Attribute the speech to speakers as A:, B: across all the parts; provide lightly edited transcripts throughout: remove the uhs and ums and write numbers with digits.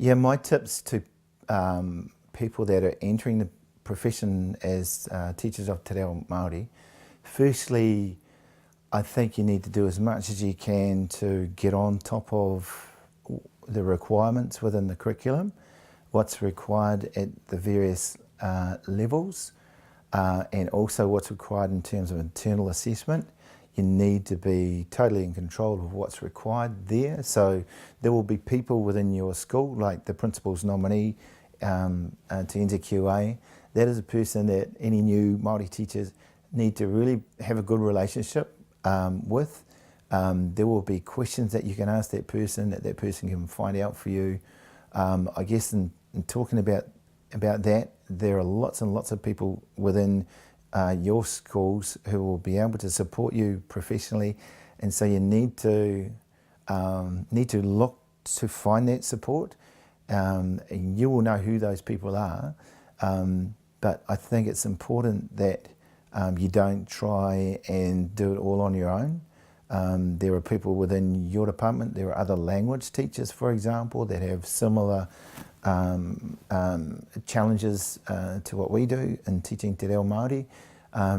A: Yeah, my tips to people that are entering the profession as teachers of Te Reo Māori, firstly, I think you need to do as much as you can to get on top of the requirements within the curriculum, what's required at the various levels, and also what's required in terms of internal assessment. You need to be totally in control of what's required there. So there will be people within your school, like the principal's nominee to NZQA. That is a person that any new Māori teachers need to really have a good relationship with. There will be questions that you can ask that that person can find out for you. I guess in talking about that, there are lots and lots of people within your schools who will be able to support you professionally, and so you need to look to find that support. And you will know who those people are, but I think it's important that you don't try and do it all on your own. There are people within your department, there are other language teachers, for example, that have similar challenges to what we do in teaching Te Reo Māori.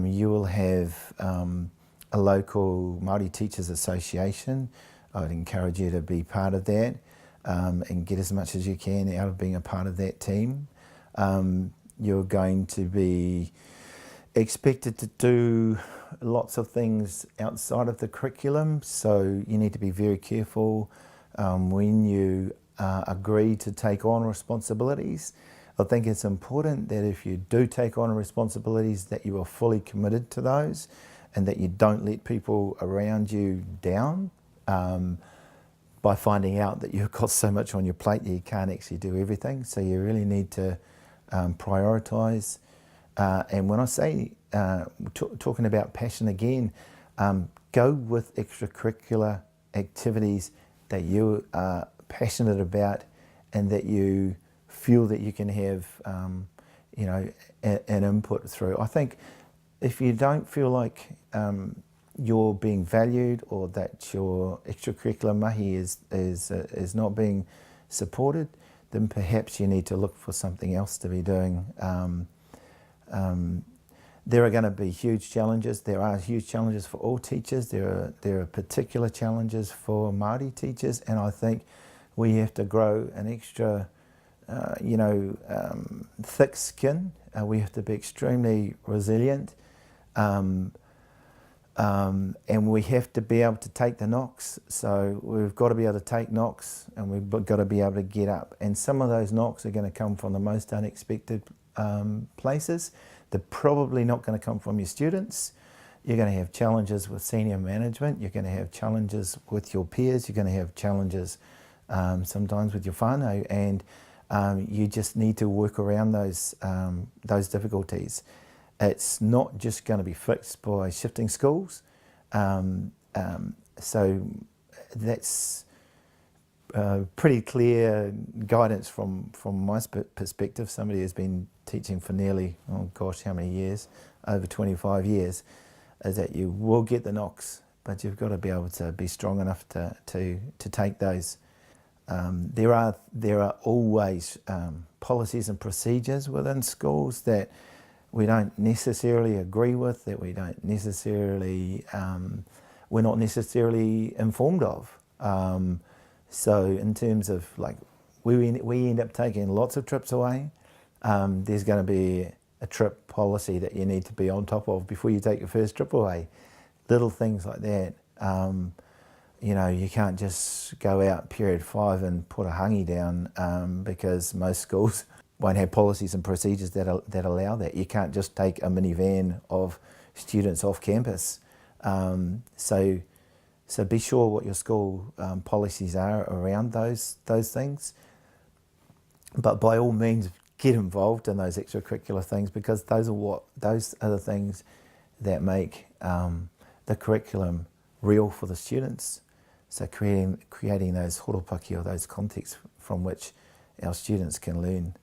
A: You will have a local Māori Teachers Association. I would encourage you to be part of that and get as much as you can out of being a part of that team. You're going to be expected to do lots of things outside of the curriculum, so you need to be very careful when you agree to take on responsibilities. I think it's important that if you do take on responsibilities that you are fully committed to those and that you don't let people around you down by finding out that you've got so much on your plate that you can't actually do everything. So you really need to prioritise. And when I say, talking about passion again, go with extracurricular activities that you are passionate about and that you feel that you can have, an input through. I think if you don't feel like you're being valued or that your extracurricular mahi is not being supported, then perhaps you need to look for something else to be doing. There are going to be huge challenges. There are huge challenges for all teachers. There are particular challenges for Māori teachers, and I think we have to grow an extra, thick skin. We have to be extremely resilient, and we have to be able to take the knocks. So we've got to be able to take knocks, and we've got to be able to get up. And some of those knocks are going to come from the most unexpected places. They're probably not going to come from your students. You're going to have challenges with senior management. You're going to have challenges with your peers. You're going to have challenges sometimes with your whānau, and you just need to work around those difficulties. It's not just going to be fixed by shifting schools. So that's pretty clear guidance from my perspective. Somebody who's been teaching for nearly, oh gosh, how many years? Over 25 years, is that you will get the knocks, but you've got to be able to be strong enough to take those. There are always policies and procedures within schools that we don't necessarily agree with, that we don't necessarily, we're not necessarily informed of. So in terms of, like, we end up taking lots of trips away. There's going to be a trip policy that you need to be on top of before you take your first trip away. Little things like that. You can't just go out period 5 and put a hangi down because most schools won't have policies and procedures that allow that. You can't just take a minivan of students off campus. So be sure what your school policies are around those things. But by all means, get involved in those extracurricular things, because those are the things that make the curriculum real for the students. So creating those horopaki, or those contexts from which our students can learn.